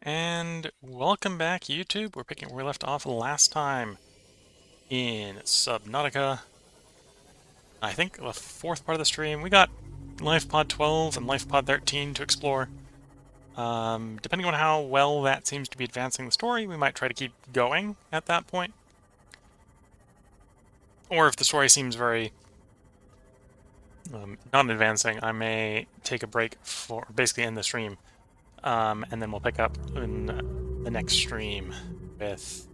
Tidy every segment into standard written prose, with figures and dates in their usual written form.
And welcome back, YouTube. We're picking where we left off last time in Subnautica. I think the fourth part of the stream. We got Life Pod 12 and Life Pod 13 to explore. Depending on how well that seems to be advancing the story, we might try to keep going at that point. Or if the story seems very not advancing, I may take a break for basically end the stream. And then we'll pick up in the next stream with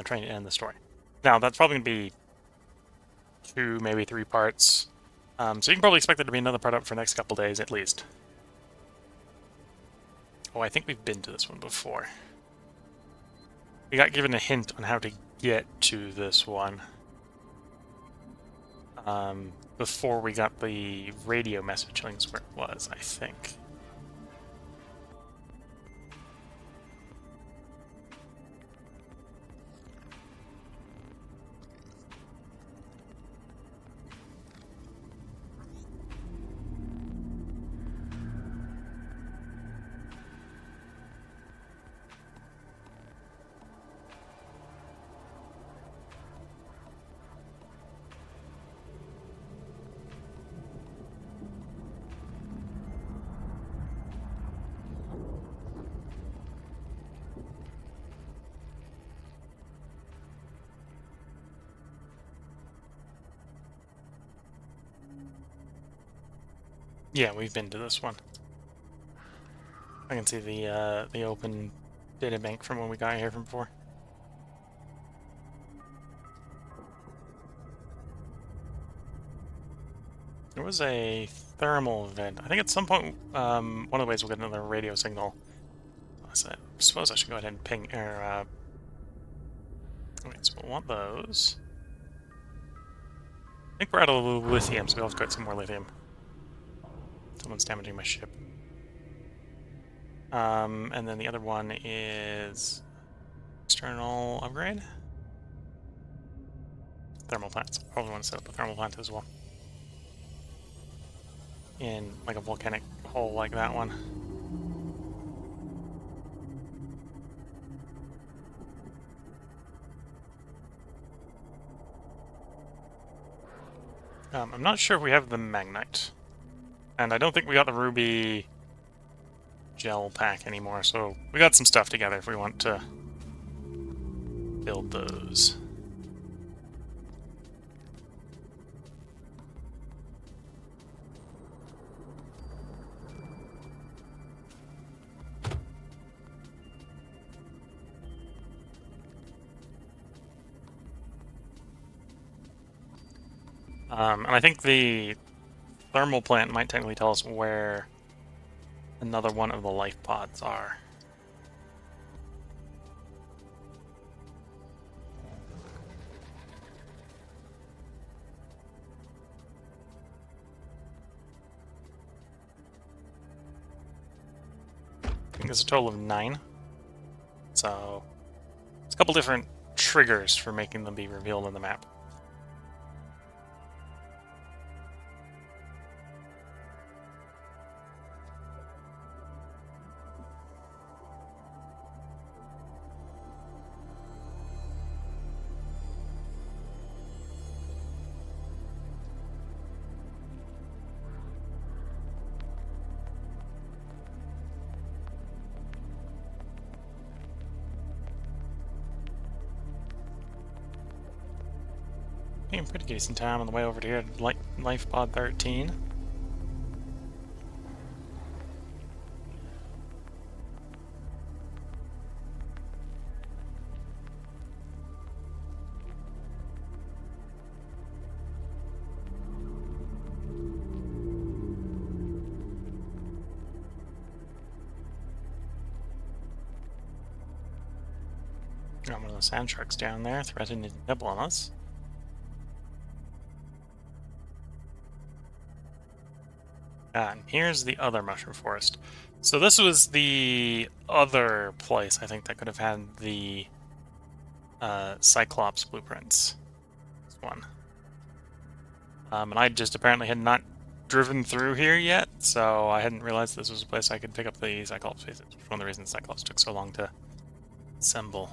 trying to end the story. Now, that's probably going to be 2, maybe 3 parts. So you can probably expect there to be another part up for the next couple days, at least. Oh, I think we've been to this one before. We got given a hint on how to get to this one. Before we got the radio message telling us where it was, I think. Yeah, we've been to this one. I can see the open data bank from when we got here from before. There was a thermal event. I think at some point, one of the ways we'll get another radio signal. So I suppose I should go ahead and ping, wait, so we'll want those. I think we're out of lithium, so we'll have to get some more lithium. Someone's damaging my ship. And then the other one is external upgrade. Thermal plants. Probably want to set up a thermal plant as well. In like a volcanic hole like that one. I'm not sure if we have the magnite. And I don't think we got the ruby gel pack anymore, so we got some stuff together if we want to build those. And I think the thermal plant might technically tell us where another one of the life pods are. I think there's a total of 9. So it's a couple different triggers for making them be revealed in the map. Pretty decent time on the way over to here to Life Pod 13. Got one of those sand sharks down there threatening to nibble on us. And here's the other mushroom forest. So this was the other place, I think, that could have had the Cyclops blueprints. This one. And I just apparently had not driven through here yet, so I hadn't realized this was a place I could pick up the Cyclops pieces, which is one of the reasons Cyclops took so long to assemble.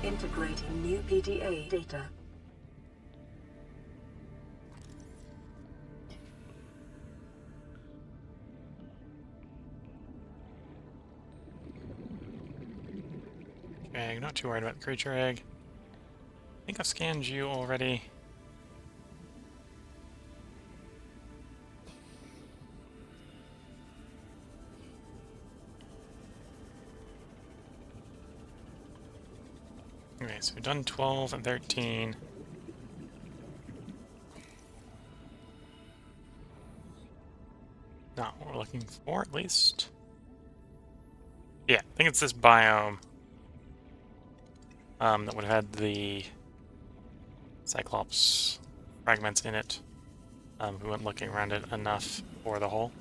Integrating new PDA data. Okay, not too worried about the creature egg. I think I've scanned you already. Okay, so we've done 12 and 13. Not what we're looking for, at least. Yeah, I think it's this biome that would have had the Cyclops fragments in it. We weren't looking around it enough for the hole.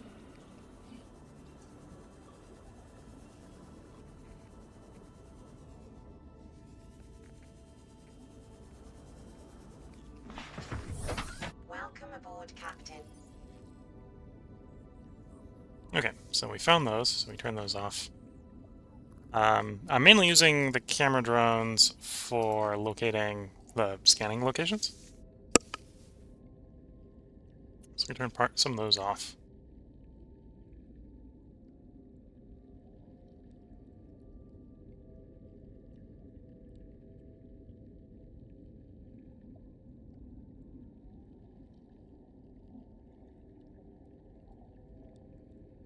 Welcome aboard, Captain. Okay, so we found those, so we turn those off. I'm mainly using the camera drones for locating the scanning locations. So we turn some of those off.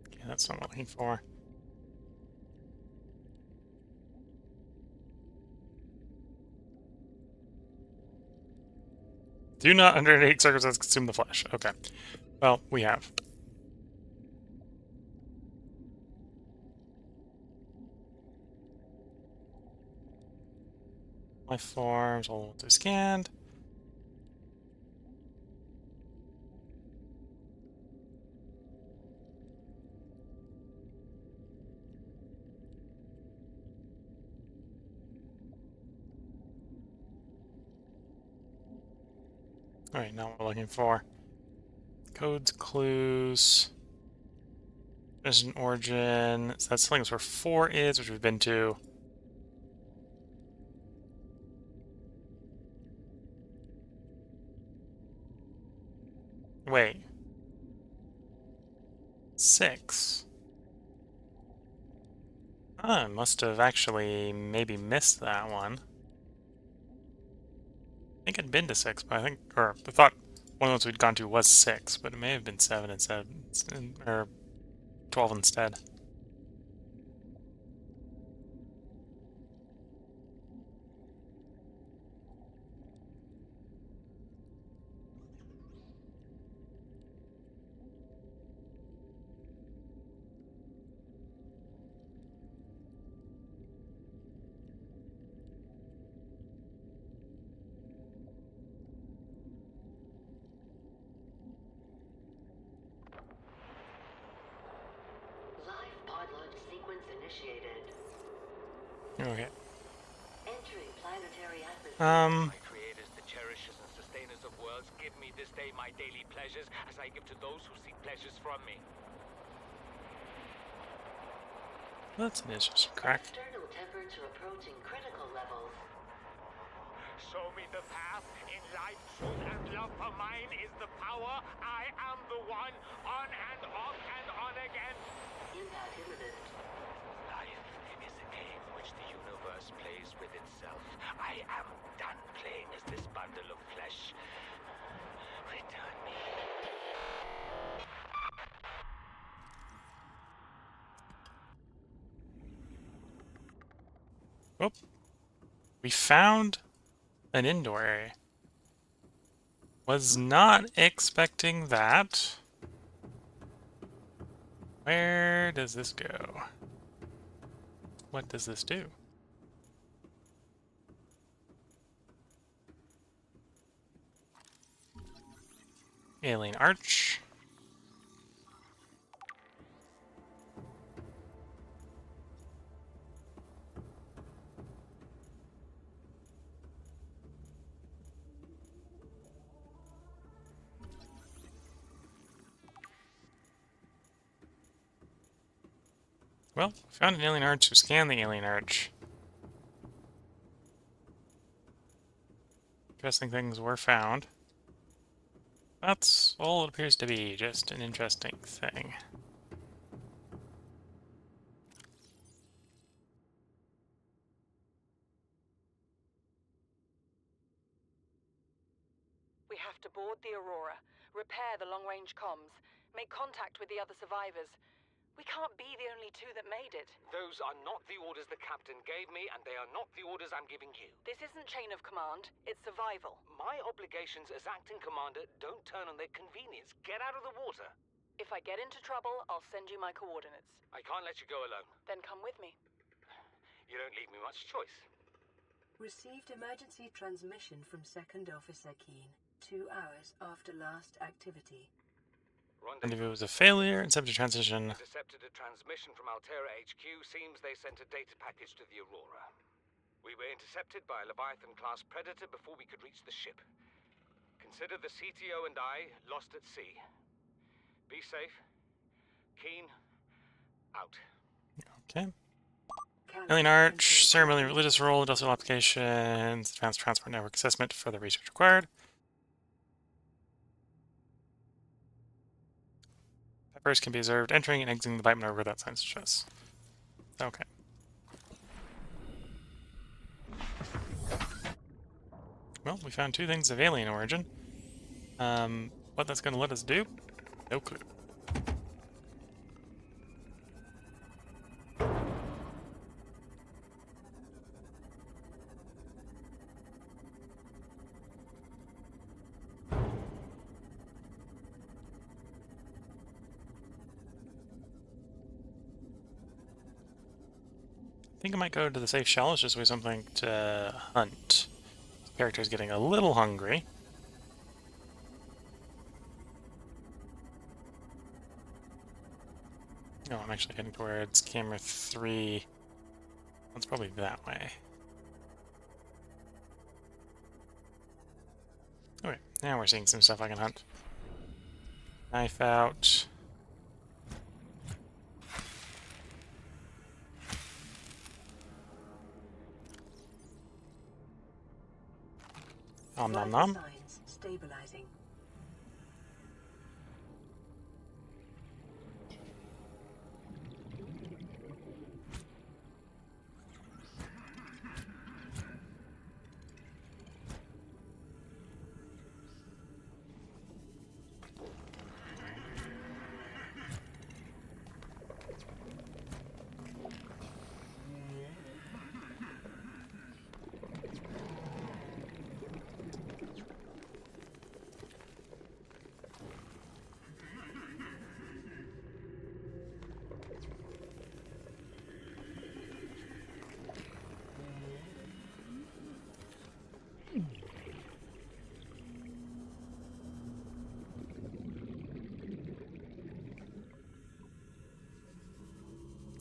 Okay, that's not what I'm looking for. Do not, under any circumstances, consume the flesh. Okay. Well, we have. Life forms, all to scanned. Alright, now what we're looking for. Codes, clues. There's an origin. So that's telling us where 4 is, which we've been to. Wait. 6. I must have actually maybe missed that one. I think I'd been to 6, but I thought one of those we'd gone to was 6, but it may have been 7 instead, or 12 instead. Okay. Entering planetary atmosphere. Um, My creators, the cherishers and sustainers of worlds, give me this day my daily pleasures as I give to those who seek pleasures from me. that's an interesting crack. External temperature approaching critical levels. Show me the path. In life, truth, and love for mine is the power. I am the one, on and off and on again. Impact imminent. Life is a game which the universe plays with itself. I am done playing as this bundle of flesh. Return me. Oh, we found an indoor area. Was not expecting that. Where does this go? What does this do? Alien Arch. Well, found an alien arch. We scanned the alien arch. Interesting things were found. That's all it appears to be, just an interesting thing. We have to board the Aurora, repair the long-range comms, make contact with the other survivors. We can't be the only two that made it. Those are not the orders the captain gave me, and they are not the orders I'm giving you. This isn't chain of command, it's survival. My obligations as acting commander don't turn on their convenience. Get out of the water. If I get into trouble, I'll send you my coordinates. I can't let you go alone. Then come with me. You don't leave me much choice. Received emergency transmission from Second Officer Keen, 2 hours after last activity. Rendezvous was a failure. Intercepted transition. Intercepted a transmission from Altera HQ. Seems they sent a data package to the Aurora. We were intercepted by a Leviathan-class predator before we could reach the ship. Consider the CTO and I lost at sea. Be safe. Keen, out. Okay. Alien Arch, ceremony, religious role, industrial applications, advanced transport network assessment, further research required. Peppers can be observed entering and exiting the Bite maneuver without signs of stress. Okay. Well, we found 2 things of alien origin. What that's going to let us do? No clue. I think I might go to the safe shallows just with something to hunt. The character's getting a little hungry. No, I'm actually heading towards camera 3. That's probably that way. Okay, now we're seeing some stuff I can hunt. Knife out. Nom nom nom. Signs stabilizing.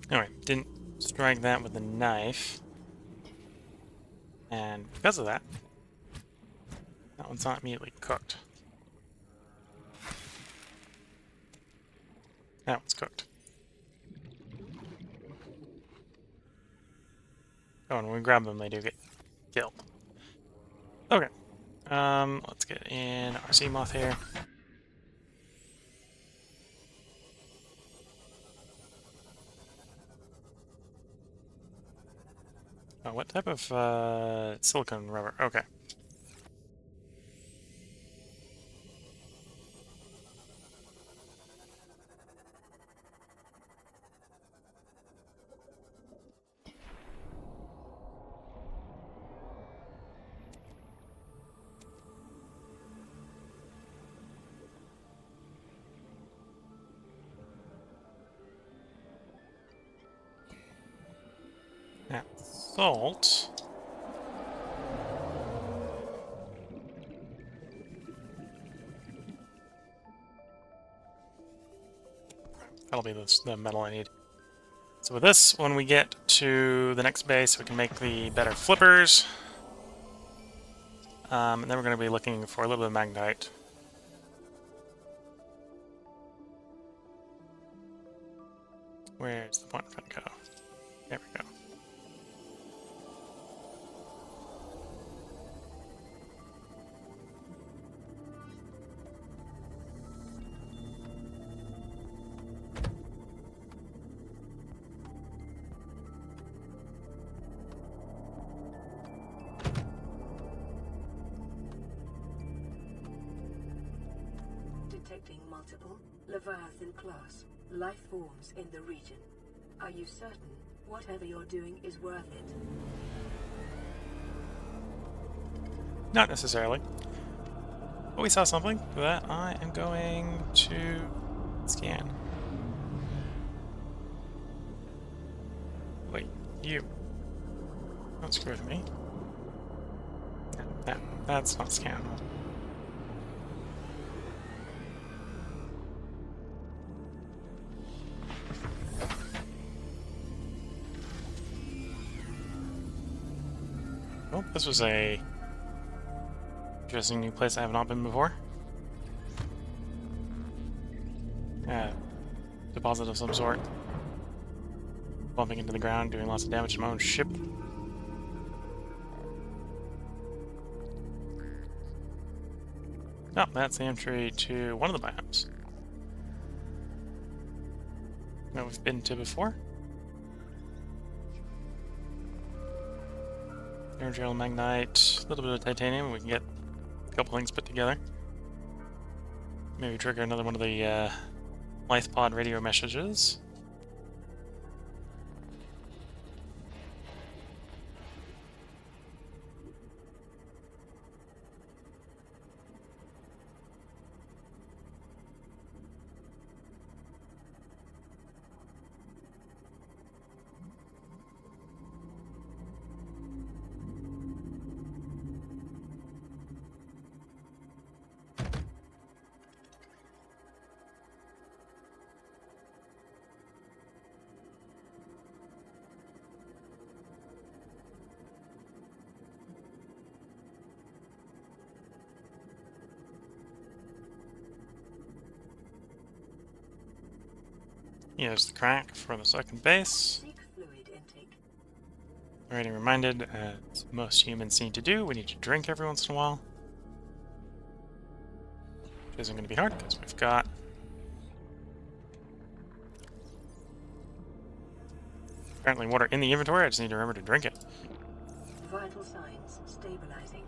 Alright, didn't strike that with a knife. And because of that, that one's not immediately cooked. That one's cooked. Oh, and when we grab them, they do get killed. Okay. Let's get in our sea moth here. Oh, what type of silicone rubber? Okay. That salt. That'll be the metal I need. So with this, when we get to the next base, we can make the better flippers. And then we're going to be looking for a little bit of magnetite. Where's the point going to go? There we go. Detecting multiple Leviathan class life forms in the region. Are you certain whatever you're doing is worth it? Not necessarily. But we saw something that I am going to scan. Wait, you. Don't screw with me. No, that's not scan. Oh, this was a interesting new place I have not been before. Deposit of some sort. Bumping into the ground, doing lots of damage to my own ship. Oh, that's the entry to one of the biomes that we've been to before. Aerodril, magnite, a little bit of titanium. We can get a couple things put together. Maybe trigger another one of the life pod radio messages. Here's the crack for the second base. Seek fluid intake. Already reminded, as most humans need to do, we need to drink every once in a while. Which isn't going to be hard because we've got apparently water in the inventory. I just need to remember to drink it. Vital signs stabilizing.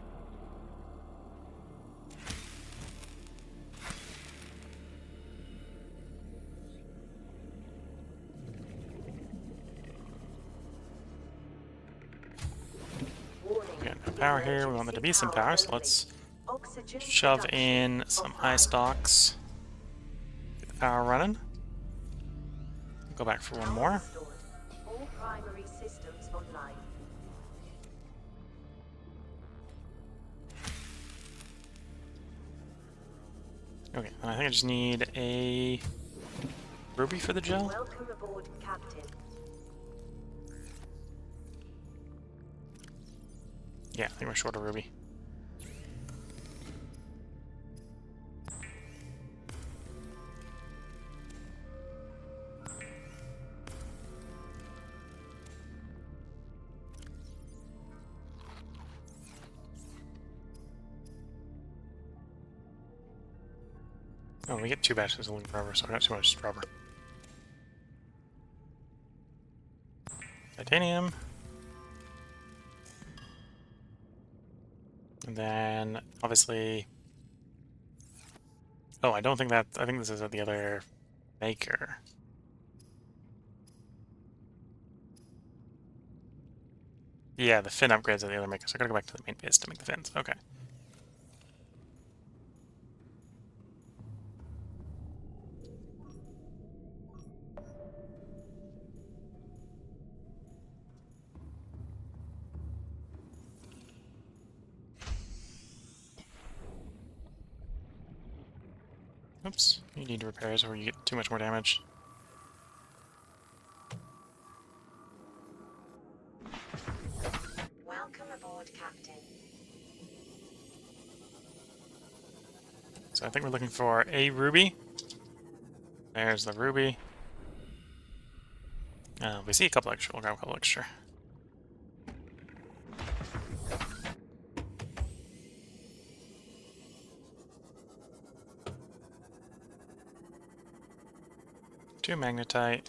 We got no power here. We want there to be some power, so let's shove in some eye stalks. Get the power running. Go back for one more. All primary systems online. Okay, and I think I just need a ruby for the gel. Welcome aboard, Captain. Yeah, I think we're short a ruby. Oh, we get 2 batches of liquid rubber, so I got too much rubber. Titanium. And then, obviously... Oh, I don't think that... I think this is at the other maker. Yeah, the fin upgrades at the other maker, so I gotta go back to the main base to make the fins. Okay. Oops, you need repairs or you get too much more damage. Welcome aboard, Captain. So I think we're looking for a ruby. There's the ruby. We see a couple extra. We'll grab a couple extra. Two magnetite.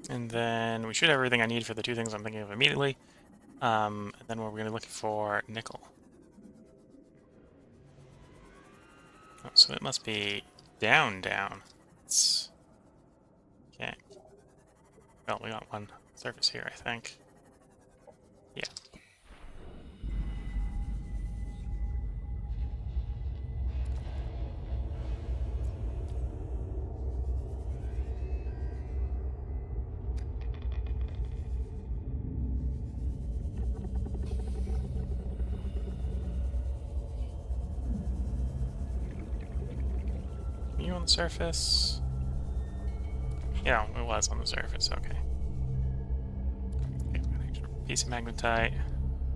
And then we should have everything I need for the two things I'm thinking of immediately. And then we're going to look for nickel. Oh, so it must be down. It's... Okay. Well, we got one surface here, I think. Yeah. You on the surface? Yeah, it was on the surface, okay. Got an extra piece of magnetite.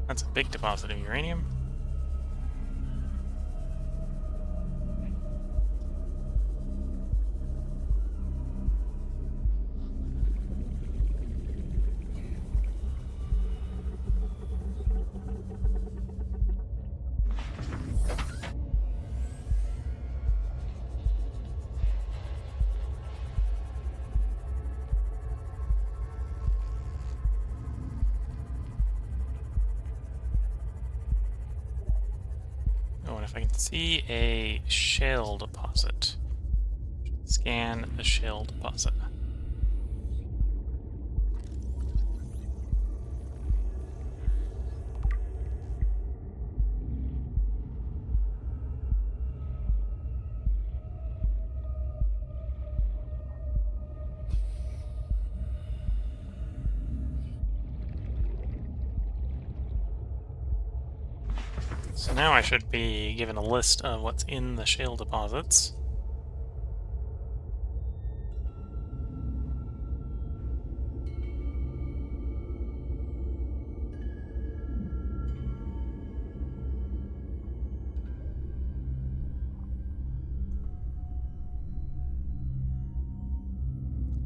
That's a big deposit of uranium. Oh, and if I can see a shale deposit. Scan the shale deposit. So now I should be given a list of what's in the shale deposits.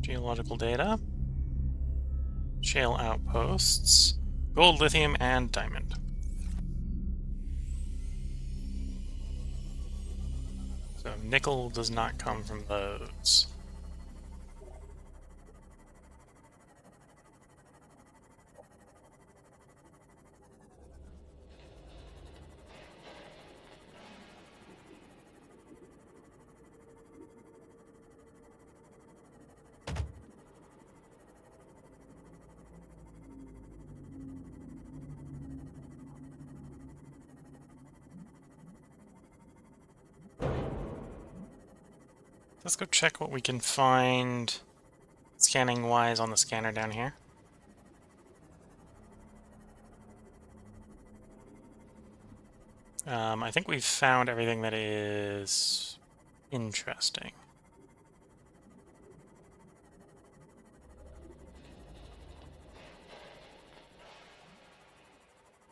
Geological data. Shale outposts. Gold, lithium, and diamond. So nickel does not come from those. Let's go check what we can find scanning-wise on the scanner down here. I think we've found everything that is interesting.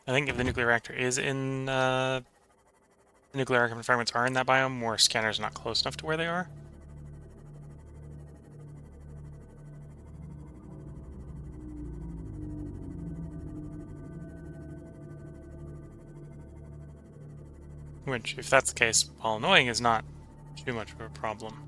I think if the nuclear reactor is in the nuclear archive fragments are in that biome, where scanners are not close enough to where they are. Which, if that's the case, while annoying, is not too much of a problem.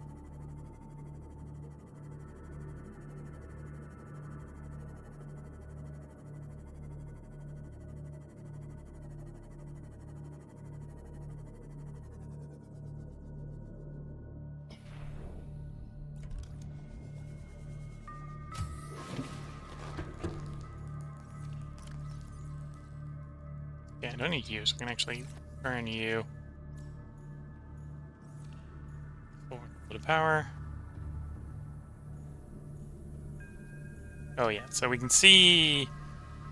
Yeah, I don't need you, so we can actually burn you. bit of power. Oh yeah, so we can see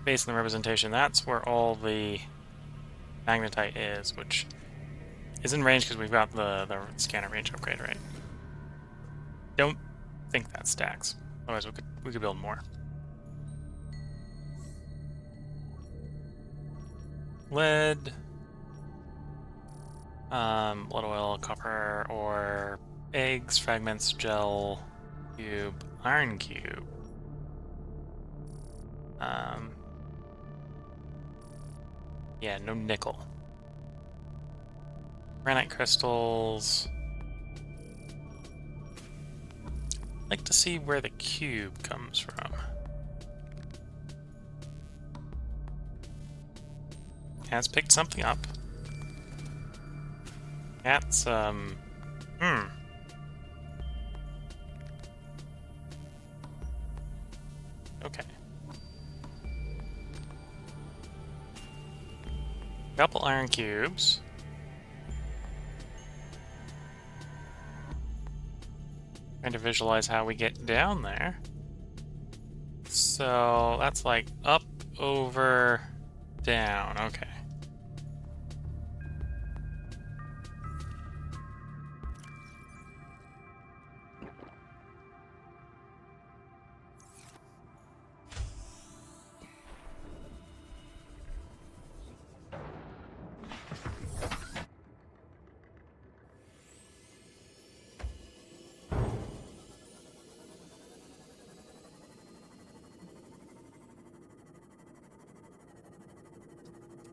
based on the representation, that's where all the magnetite is, which is in range because we've got the scanner range upgrade, right? Don't think that stacks. Otherwise we could build more. Lead, blood oil, copper, or eggs, fragments, gel, cube, iron cube. Yeah, no nickel. Granite crystals. I'd like to see where the cube comes from. Has picked something up. That's, Okay. Couple iron cubes. Trying to visualize how we get down there. So that's like up, over, down. Okay.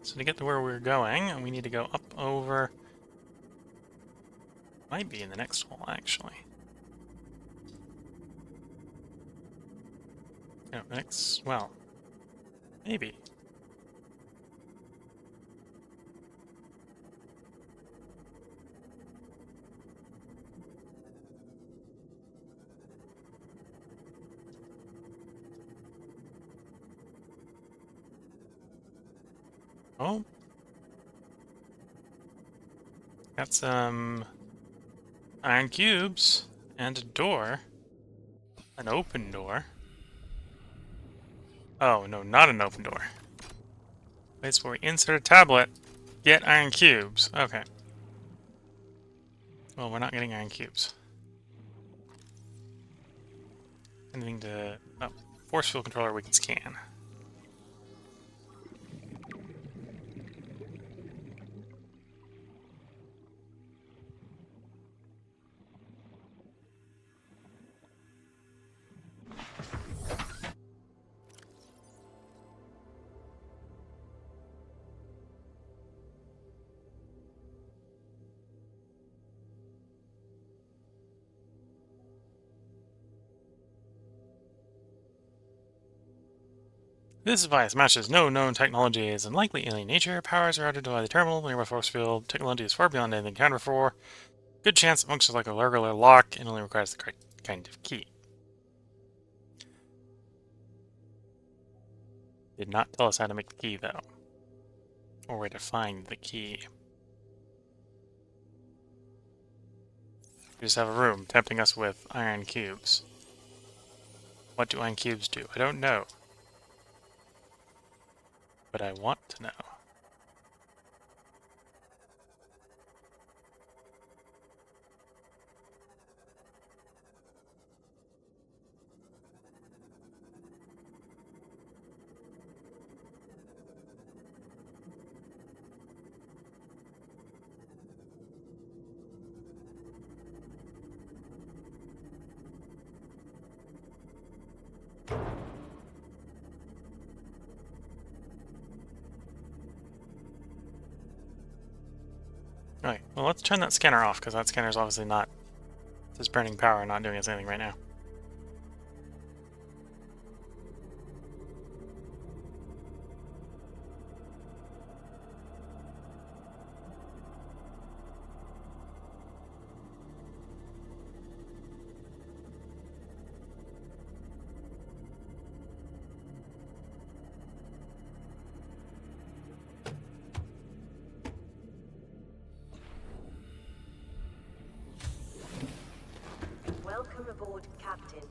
So to get to where we're going, we need to go up, over. Might be in the next hole, actually. No, next, well, maybe. Oh. Got some iron cubes and a door. An open door. Oh, no, not an open door. Place where we insert a tablet, get iron cubes. Okay. Well, we're not getting iron cubes. Anything to... Oh, force field controller we can scan. This device matches no known technology, is unlikely alien nature, powers are routed by the terminal, nearby force field, technology is far beyond anything accounted for. Good chance it functions like a regular lock and only requires the correct kind of key. Did not tell us how to make the key, though. Or where to find the key. We just have a room tempting us with iron cubes. What do iron cubes do? I don't know. But I want to know. Alright, well let's turn that scanner off, because that scanner is obviously not just burning power and not doing us anything right now. aboard, Captain.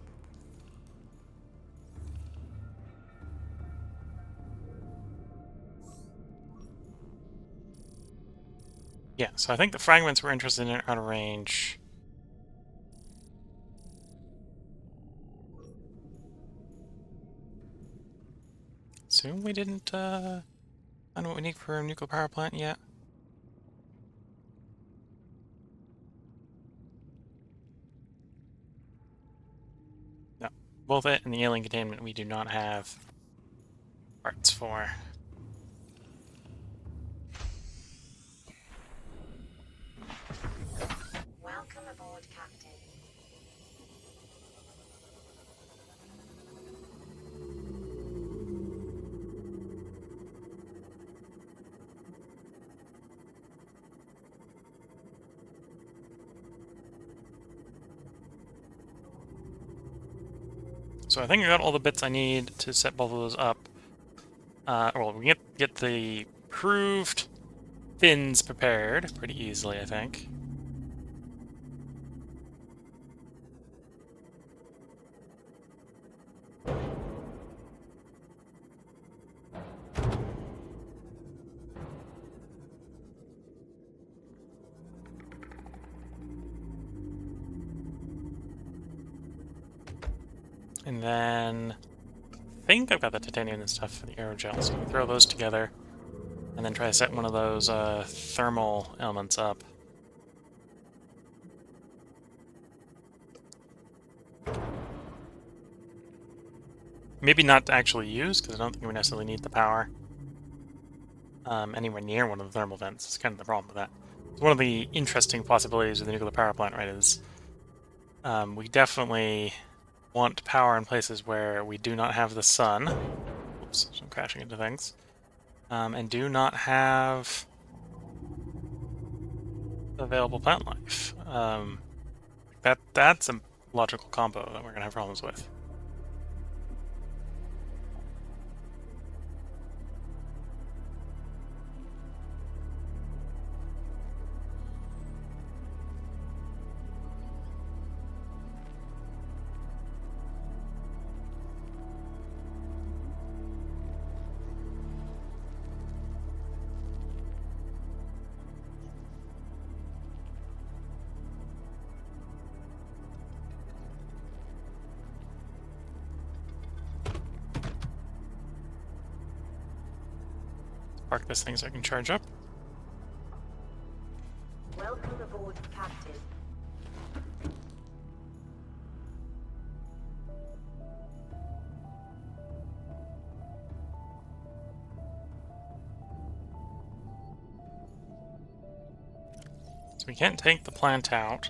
Yeah, so I think the fragments we're interested in are out of range. Assume we didn't find what we need for a nuclear power plant yet. No, both it and the alien containment we do not have parts for. Welcome aboard, Captain. So I think I got all the bits I need to set both of those up. Well, we can get the proved fins prepared pretty easily, I think. And then I think I've got the titanium and stuff for the aerogel, so we throw those together and then try to set one of those thermal elements up. Maybe not to actually use, because I don't think we necessarily need the power anywhere near one of the thermal vents. It's kind of the problem with that. So one of the interesting possibilities of the nuclear power plant, right, is we definitely want power in places where we do not have the sun. Oops, I'm crashing into things. And do not have available plant life. That's a logical combo that we're going to have problems with. Park this thing so I can charge up. Welcome aboard, Captain. So we can't take the plant out,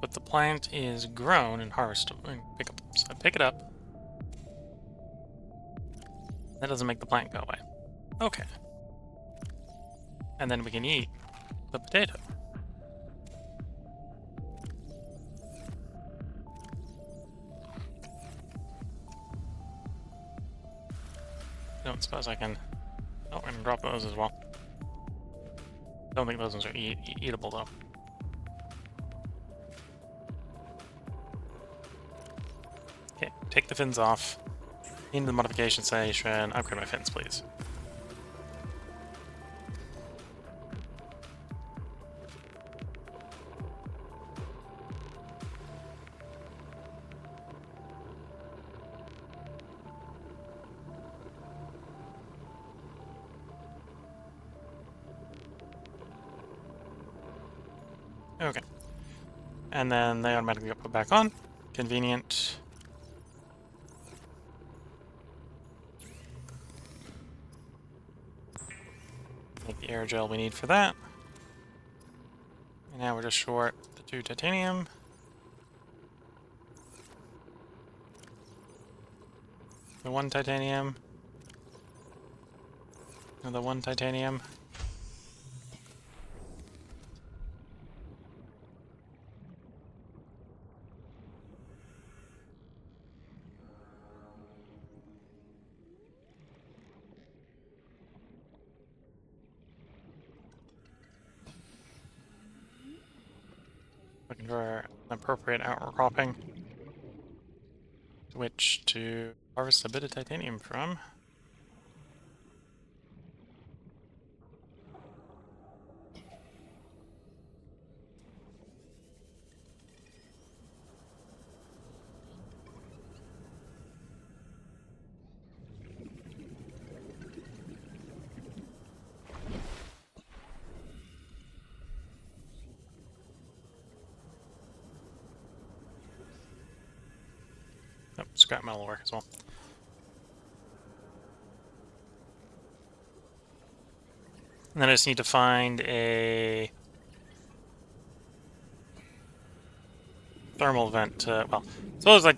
but the plant is grown and harvested. Pick it up. That doesn't make the plant go away. Okay. And then we can eat the potato. Don't suppose I can... Oh, I'm gonna drop those as well. Don't think those ones are eatable, though. Okay, take the fins off. Into the modification station. Upgrade my fins, please. Okay. And then they automatically get put back on. Convenient. Make the aerogel we need for that. And now we're just short the 2 titanium. The 1 titanium. And the 1 titanium. Looking for an appropriate outcropping. which to harvest a bit of titanium from. Oh, scrap metal will work as well. And then I just need to find a thermal vent. Well, suppose I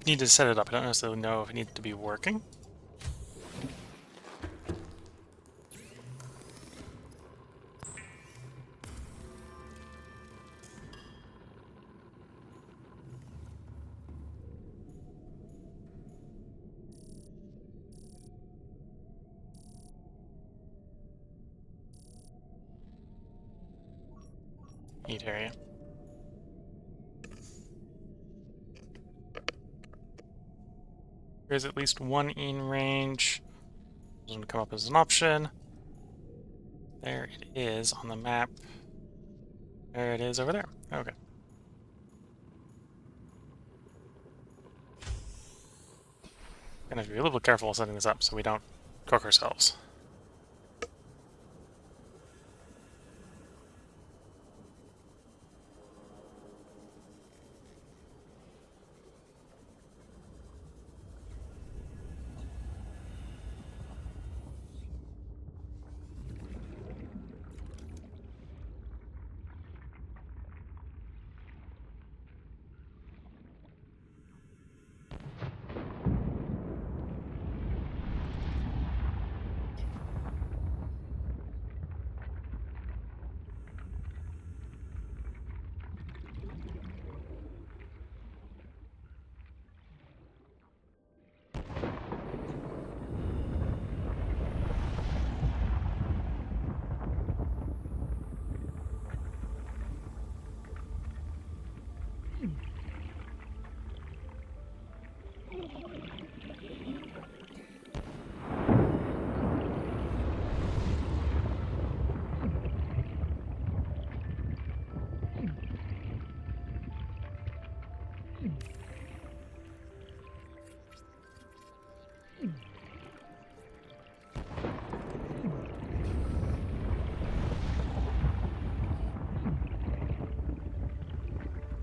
need to set it up. I don't necessarily know if it needs to be working. Heat area. There's at least one in range. Doesn't come up as an option. There it is on the map. There it is over there. Okay. Gonna have to be a little bit careful setting this up so we don't cook ourselves.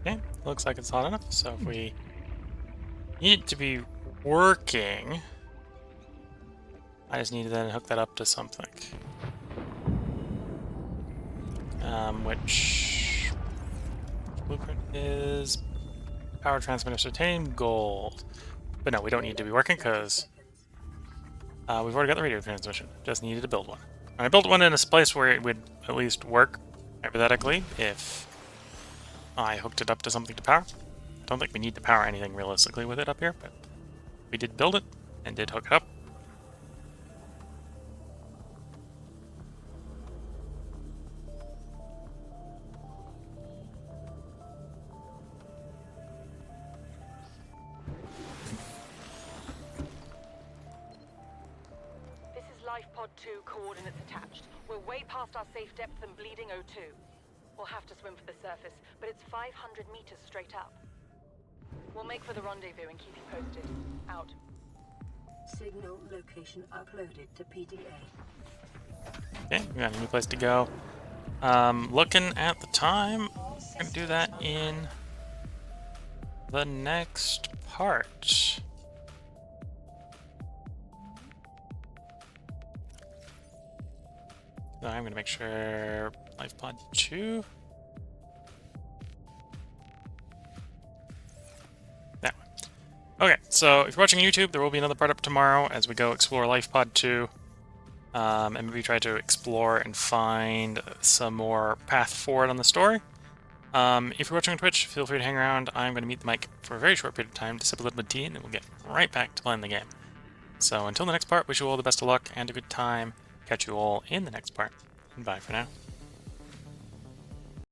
Okay, looks like it's hot enough. So if we need it to be working, I just need to then hook that up to something. Which blueprint is power transmitter, titanium, gold. But no, we don't need to be working because we've already got the radio transmission. Just needed to build one. And I built one in a place where it would at least work, hypothetically, if I hooked it up to something to power. I don't think we need to power anything realistically with it up here, but we did build it and did hook it up. Pod 2 coordinates attached. We're way past our safe depth and bleeding O2. We'll have to swim for the surface, but it's 500 meters straight up. We'll make for the rendezvous and keep you posted. Out. Signal location uploaded to PDA. Okay, we got a new place to go. Looking at the time, we're gonna do that in the next part. So I'm going to make sure life pod 2. That one. Okay, so if you're watching YouTube, there will be another part up tomorrow as we go explore life pod 2. And maybe try to explore and find some more path forward on the story. If you're watching on Twitch, feel free to hang around. I'm going to mute the mic for a very short period of time to sip a little bit of tea, and then we'll get right back to playing the game. So until the next part, wish you all the best of luck and a good time. Catch you all in the next part. And bye for now.